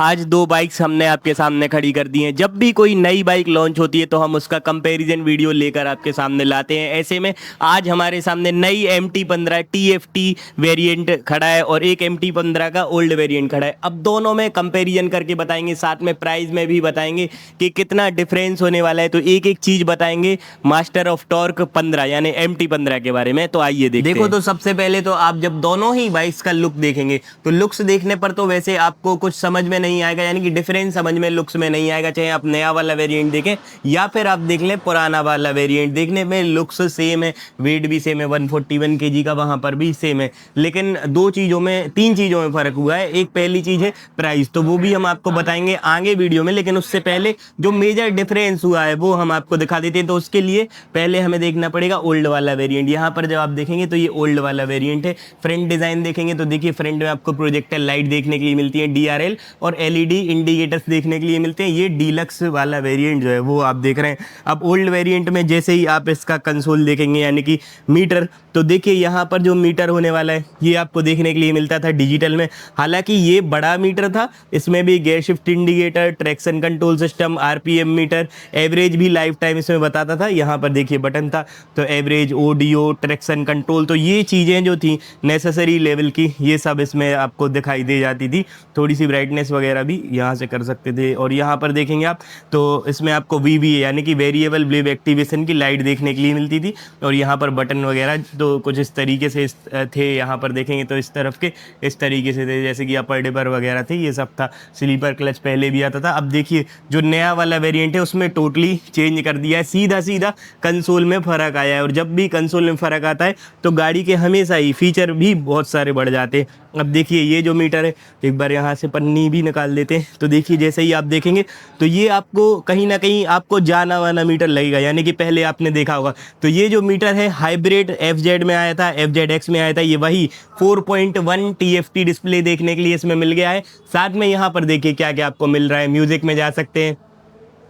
आज दो बाइक्स हमने आपके सामने खड़ी कर दी हैं। जब भी कोई नई बाइक लॉन्च होती है तो हम उसका कंपैरिजन वीडियो लेकर आपके सामने लाते हैं। ऐसे में आज हमारे सामने नई MT-15 TFT वेरिएंट खड़ा है और एक MT-15 का ओल्ड वेरिएंट खड़ा है। अब दोनों में कंपैरिजन करके बताएंगे, साथ में प्राइस में भी बताएंगे कि कितना डिफरेंस होने वाला है। तो एक एक चीज़ बताएंगे मास्टर ऑफ टॉर्क 15 यानी MT-15 के बारे में। तो आइए देखो। तो सबसे पहले तो आप जब दोनों ही बाइक्स का लुक देखेंगे तो लुक्स देखने पर तो वैसे आपको कुछ समझ में नहीं आएगा, यानी कि डिफरेंस समझ में लुक्स में नहीं आएगा। चाहे आप नया वाला वेरिएंट देखें या फिर आप देख लें पुराना वाला वेरिएंट, देखने में लुक्स सेम है, वेट भी सेम है, 141 kg का वहां पर भी सेम है। लेकिन तीन चीज़ों में फ़र्क हुआ है। एक पहली चीज़ है प्राइस, तो वो भी हम आपको बताएंगे आगे वीडियो में। लेकिन उससे पहले जो मेजर डिफरेंस हुआ है वो हम आपको दिखा देते हैं। तो उसके लिए पहले हमें देखना पड़ेगा ओल्ड वाला वेरिएंट। यहाँ पर जब आप देखेंगे तो ये ओल्ड वाला वेरिएंट है। फ्रंट डिज़ाइन देखेंगे तो देखिए फ्रंट में आपको प्रोजेक्टर लाइट देखने के लिए मिलती है, DRL और LED इंडिकेटर्स देखने के लिए मिलते हैं। ये डीलक्स वाला वेरिएंट जो है वो आप देख रहे हैं। अब ओल्ड वेरिएंट में जैसे ही आप इसका कंसोल देखेंगे यानी कि मीटर, तो देखिए यहाँ पर जो मीटर होने वाला है ये आपको देखने के लिए मिलता था डिजिटल में। हालांकि ये बड़ा मीटर था, इसमें भी gear shift indicator, traction control system, RPM meter, average भी लाइफ टाइम इसमें बताता था। यहाँ पर देखिए बटन था तो एवरेज, ऑडियो, ट्रैक्शन कंट्रोल, तो ये चीज़ें जो थी नेसेसरी लेवल की ये सब इसमें आपको दिखाई दे जाती थी। थोड़ी सी ब्राइटनेस वगैरह भी यहाँ से कर सकते थे। और यहाँ पर देखेंगे आप तो इसमें आपको VVA यानी कि वेरिएबल ब्लेब एक्टिवेशन की लाइट देखने के लिए मिलती थी। और यहाँ पर बटन वगैरह तो कुछ इस तरीके से थे। यहाँ पर देखेंगे तो इस तरफ के इस तरीके से थे, जैसे कि अपर डिपर वगैरह थे, ये सब था। स्लीपर क्लच पहले भी आता था। अब देखिए जो नया वाला वेरिएंट है उसमें टोटली चेंज कर दिया है, सीधा सीधा कंसोल में फ़र्क आया है। और जब भी कंसोल में फ़र्क आता है तो गाड़ी के हमेशा ही फीचर भी बहुत सारे बढ़ जाते हैं। अब देखिए ये जो मीटर है, एक बार यहाँ से पन्नी भी निकाल देते हैं तो देखिए जैसे ही आप देखेंगे तो ये आपको कहीं ना कहीं आपको जाना वाला मीटर लगेगा, यानी कि पहले आपने देखा होगा। तो ये जो मीटर है हाइब्रिड FZ में आया था, FZX में आया था, ये वही 4.1 TFT डिस्प्ले देखने के लिए इसमें मिल गया है। साथ में यहाँ पर देखिए क्या क्या आपको मिल रहा है। म्यूजिक में जा सकते हैं,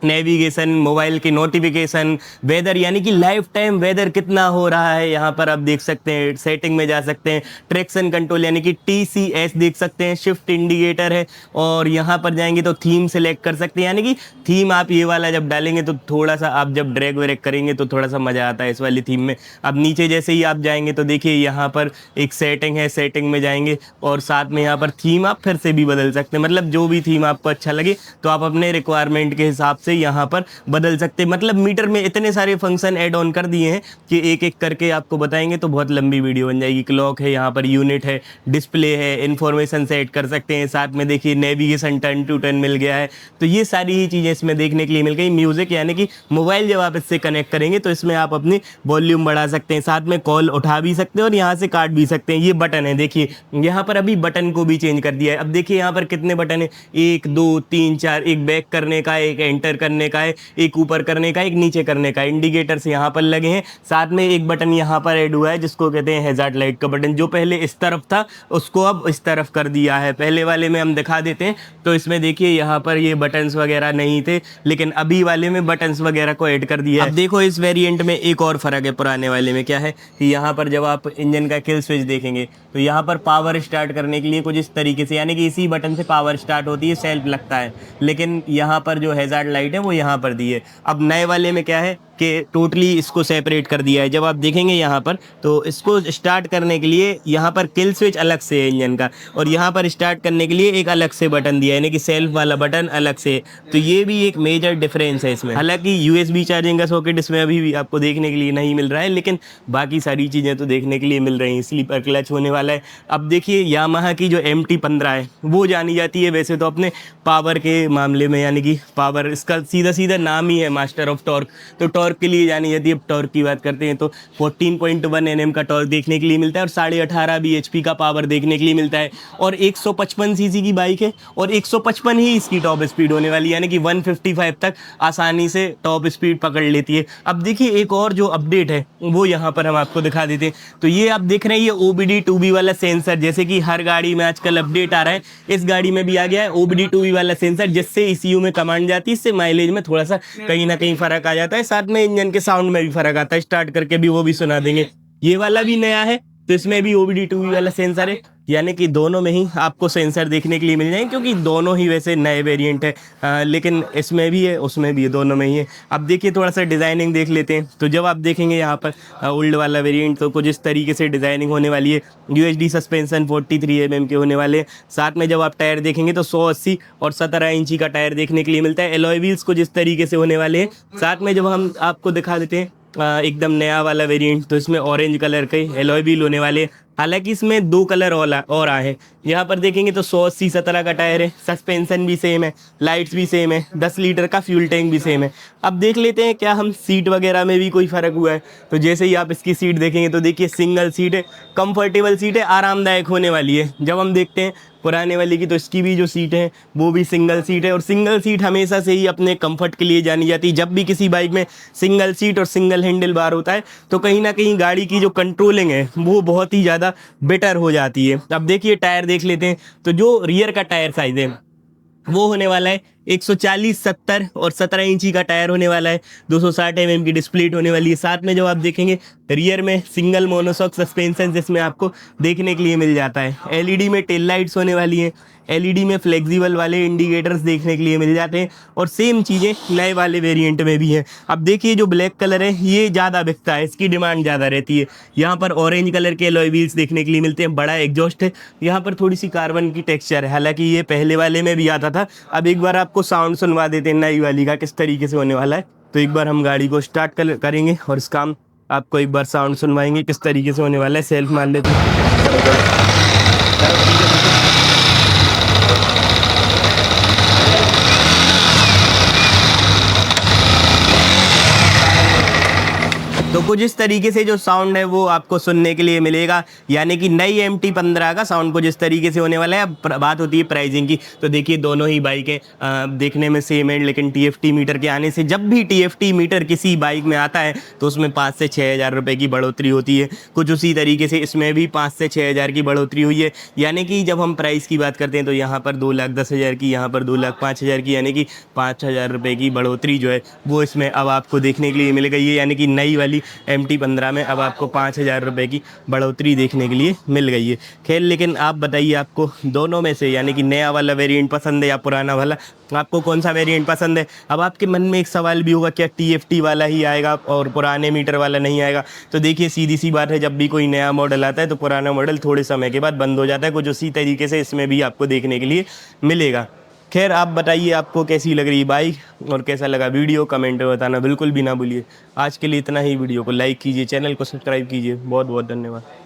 नेविगेशन, मोबाइल की नोटिफिकेशन, वेदर यानी कि लाइफ टाइम वेदर कितना हो रहा है यहाँ पर आप देख सकते हैं। सेटिंग में जा सकते हैं, ट्रैक्शन कंट्रोल यानी कि TCS देख सकते हैं, शिफ्ट इंडिकेटर है। और यहाँ पर जाएंगे तो थीम सेलेक्ट कर सकते हैं, यानी कि थीम आप ये वाला जब डालेंगे तो थोड़ा सा आप जब ड्रैग व्रैग करेंगे तो थोड़ा सा मज़ा आता है इस वाली थीम में। अब नीचे जैसे ही आप जाएंगे तो देखिए यहाँ पर एक सेटिंग है, सेटिंग में जाएंगे और साथ में यहाँ पर थीम आप फिर से भी बदल सकते हैं। मतलब जो भी थीम आपको अच्छा लगे तो आप अपने रिक्वायरमेंट के हिसाब से यहाँ पर बदल सकते हैं। मतलब मीटर में इतने सारे फंक्शन ऐड ऑन कर दिए हैं कि एक एक करके आपको बताएंगे तो बहुत लंबी वीडियो बन जाएगी। क्लॉक है, यहाँ पर यूनिट है, डिस्प्ले है, इंफॉर्मेशन सेट कर सकते हैं। साथ में देखिए नेविगेशन टर्न टू टर्न मिल गया है। तो ये सारी ही चीज़ें इसमें देखने के लिए मिल गई। म्यूजिक यानी कि मोबाइल जब आप इससे कनेक्ट करेंगे तो इसमें आप अपनी वॉल्यूम बढ़ा सकते हैं, साथ में कॉल उठा भी सकते हैं और यहाँ से काट भी सकते हैं। ये बटन है, देखिए यहाँ पर अभी बटन को भी चेंज कर दिया है। अब देखिए यहाँ पर कितने बटन है, 1 2 3 4, एक बैक करने का, एक एंटर करने का है, एक ऊपर करने का, एक नीचे करने का। इंडिकेटर्स यहाँ पर लगे हैं, साथ में एक बटन यहाँ पर ऐड हुआ है जिसको कहते हैं हैजार्ड लाइट का बटन। जो पहले इस तरफ था उसको अब इस तरफ कर दिया है। पहले वाले में हम दिखा देते हैं तो इसमें देखिए यहाँ पर ये बटन्स वगैरह नहीं थे, लेकिन अभी वाले में बटन्स वगैरह को ऐड कर दिया है। अब देखो इस वेरिएंट में एक और फर्क है पुराने वाले में, क्या है कि यहाँ पर जब आप इंजन का किल स्विच देखेंगे तो यहाँ पर पावर स्टार्ट करने के लिए कुछ इस तरीके से, यानी कि इसी बटन से पावर स्टार्ट होती है, सेल्फ लगता है। लेकिन यहाँ पर जो हैजार्ड लाइट है वो यहाँ पर दी है। अब नए वाले में क्या है कि टोटली इसको सेपरेट कर दिया है। जब आप देखेंगे यहाँ पर तो इसको स्टार्ट करने के लिए यहाँ पर किल स्विच अलग से है इंजन का, और यहाँ पर स्टार्ट करने के लिए एक अलग से बटन दिया है, यानी कि सेल्फ वाला बटन अलग से। तो ये भी एक मेजर डिफरेंस है इसमें। हालांकि USB चार्जिंग का सॉकेट इसमें अभी भी आपको देखने के लिए नहीं मिल रहा है, लेकिन बाकी सारी चीज़ें तो देखने के लिए मिल रही हैं। स्लीपर क्लच होने वाला है। अब देखिए यामाहा की जो MT-15 है वो जानी जाती है वैसे तो अपने पावर के मामले में, यानी कि पावर, इसका सीधा सीधा नाम ही है मास्टर ऑफ टॉर्क। तो टॉर्क के लिए जानी जाती है। अब टॉर्क की बात करते हैं तो 14.1 Nm का टॉर्क देखने के लिए मिलता है और 18.5 bhp का पावर देखने के लिए मिलता है। और 155 cc की बाइक है और 155 ही इसकी टॉप स्पीड होने वाली है, यानी कि 155 तक आसानी से टॉप स्पीड पकड़ लेती है। अब देखिए एक और जो अपडेट है वो यहाँ पर हम आपको दिखा देते हैं। तो ये आप देख रहे हैं ये OBD2B वाला सेंसर, जैसे कि हर गाड़ी में आजकल अपडेट आ रहा है, इस गाड़ी में भी आ गया है OBD2B वाला सेंसर, जिससे ECU में कमांड जाती है। इससे माइलेज में थोड़ा सा कहीं ना कहीं फर्क आ जाता है, साथ में इंजन के साउंड में भी फर्क आता है। स्टार्ट करके भी वो भी सुना देंगे। ये वाला भी नया है तो इसमें भी OBD2B वाला सेंसर है। यानी कि दोनों में ही आपको सेंसर देखने के लिए मिल जाएंगे, क्योंकि दोनों ही वैसे नए वेरिएंट है, लेकिन इसमें भी है उसमें भी है, दोनों में ही है। अब देखिए थोड़ा सा डिज़ाइनिंग देख लेते हैं। तो जब आप देखेंगे यहाँ पर ओल्ड वाला वेरिएंट तो कुछ इस तरीके से डिज़ाइनिंग होने वाली है। यूएचडी सस्पेंशन 43 mm के होने वाले हैं। साथ में जब आप टायर देखेंगे तो 180 और 17 इंची का टायर देखने के लिए मिलता है। एलॉय व्हील्स कुछ इस तरीके से होने वाले हैं। साथ में जब हम आपको दिखा देते हैं एकदम नया वाला वेरिएंट, तो इसमें ऑरेंज कलर के एलॉय व्हील होने वाले हैं। हालांकि इसमें 2 कलर और आए हैं। यहाँ पर देखेंगे तो 180 17 का टायर है, सस्पेंशन भी सेम है, लाइट्स भी सेम है, 10 लीटर का फ्यूल टैंक भी सेम है। अब देख लेते हैं क्या हम सीट वगैरह में भी कोई फ़र्क हुआ है। तो जैसे ही आप इसकी सीट देखेंगे तो देखिए सिंगल सीट है, कंफर्टेबल सीट है, आरामदायक होने वाली है। जब हम देखते हैं पुराने वाली की तो इसकी भी जो सीट है वो भी सिंगल सीट है, और सिंगल सीट हमेशा से ही अपने कंफर्ट के लिए जानी जाती है। जब भी किसी बाइक में सिंगल सीट और सिंगल हैंडल बार होता है तो कहीं ना कहीं गाड़ी की जो कंट्रोलिंग है वो बहुत ही ज़्यादा बेटर हो जाती है। अब देखिए टायर देख लेते हैं। तो जो रियर का टायर साइज है वो होने वाला है 140 70 और 17 इंची का टायर होने वाला है। 260 mm की डिस्प्लेट होने वाली है। साथ में जो आप देखेंगे रियर में सिंगल मोनोशॉक सस्पेंशन जिसमें आपको देखने के लिए मिल जाता है। एलईडी में टेल लाइट्स होने वाली हैं। एलईडी में फ्लेक्सिबल वाले इंडिकेटर्स देखने के लिए मिल जाते हैं, और सेम चीज़ें नए वाले वेरिएंट में भी हैं। अब देखिए जो ब्लैक कलर है ये ज़्यादा बिकता है, इसकी डिमांड ज़्यादा रहती है। यहाँ पर ऑरेंज कलर के अलॉय व्हील्स देखने के लिए मिलते हैं, बड़ा एग्जॉस्ट है, यहाँ पर थोड़ी सी कार्बन की टेक्सचर है। हालांकि ये पहले वाले में भी आता था। अब एक बार आपको साउंड सुनवा देते हैं नई वाली का किस तरीके से होने वाला है। तो एक बार हम गाड़ी को स्टार्ट करेंगे और इसका हम आपको एक बार साउंड सुनवाएंगे किस तरीके से होने वाला है। सेल्फ मान लेते हैं। तो कुछ इस तरीके से जो साउंड है वो आपको सुनने के लिए मिलेगा, यानी कि नई MT-15 का साउंड कुछ इस तरीके से होने वाला है। अब बात होती है प्राइसिंग की, तो देखिए दोनों ही बाइकें देखने में सेम है, लेकिन TFT मीटर के आने से जब भी TFT मीटर किसी बाइक में आता है तो उसमें 5 से 6 हज़ार रुपये की बढ़ोतरी होती है। कुछ उसी तरीके से इसमें भी 5 से 6 हज़ार की बढ़ोतरी हुई है। यानी कि जब हम प्राइस की बात करते हैं तो यहाँ पर 2,10,000 की, यहाँ पर 2,05,000 की, यानी कि 5,000 रुपये की बढ़ोतरी जो है वो इसमें अब आपको देखने के लिए मिल गई है। यानी कि नई वाली MT-15 में अब आपको 5,000 रुपये की बढ़ोतरी देखने के लिए मिल गई है। खैर लेकिन आप बताइए आपको दोनों में से यानी कि नया वाला वेरिएंट पसंद है या पुराना वाला, आपको कौन सा वेरिएंट पसंद है। अब आपके मन में एक सवाल भी होगा क्या TFT वाला ही आएगा और पुराने मीटर वाला नहीं आएगा। तो देखिए सीधी सी बात है, जब भी कोई नया मॉडल आता है तो पुराना मॉडल थोड़े समय के बाद बंद हो जाता है। कुछ उसी तरीके से इसमें भी आपको देखने के लिए मिलेगा। खैर आप बताइए आपको कैसी लग रही बाइक और कैसा लगा वीडियो, कमेंट में बताना बिल्कुल भी ना भूलिए। आज के लिए इतना ही। वीडियो को लाइक कीजिए, चैनल को सब्सक्राइब कीजिए। बहुत बहुत धन्यवाद।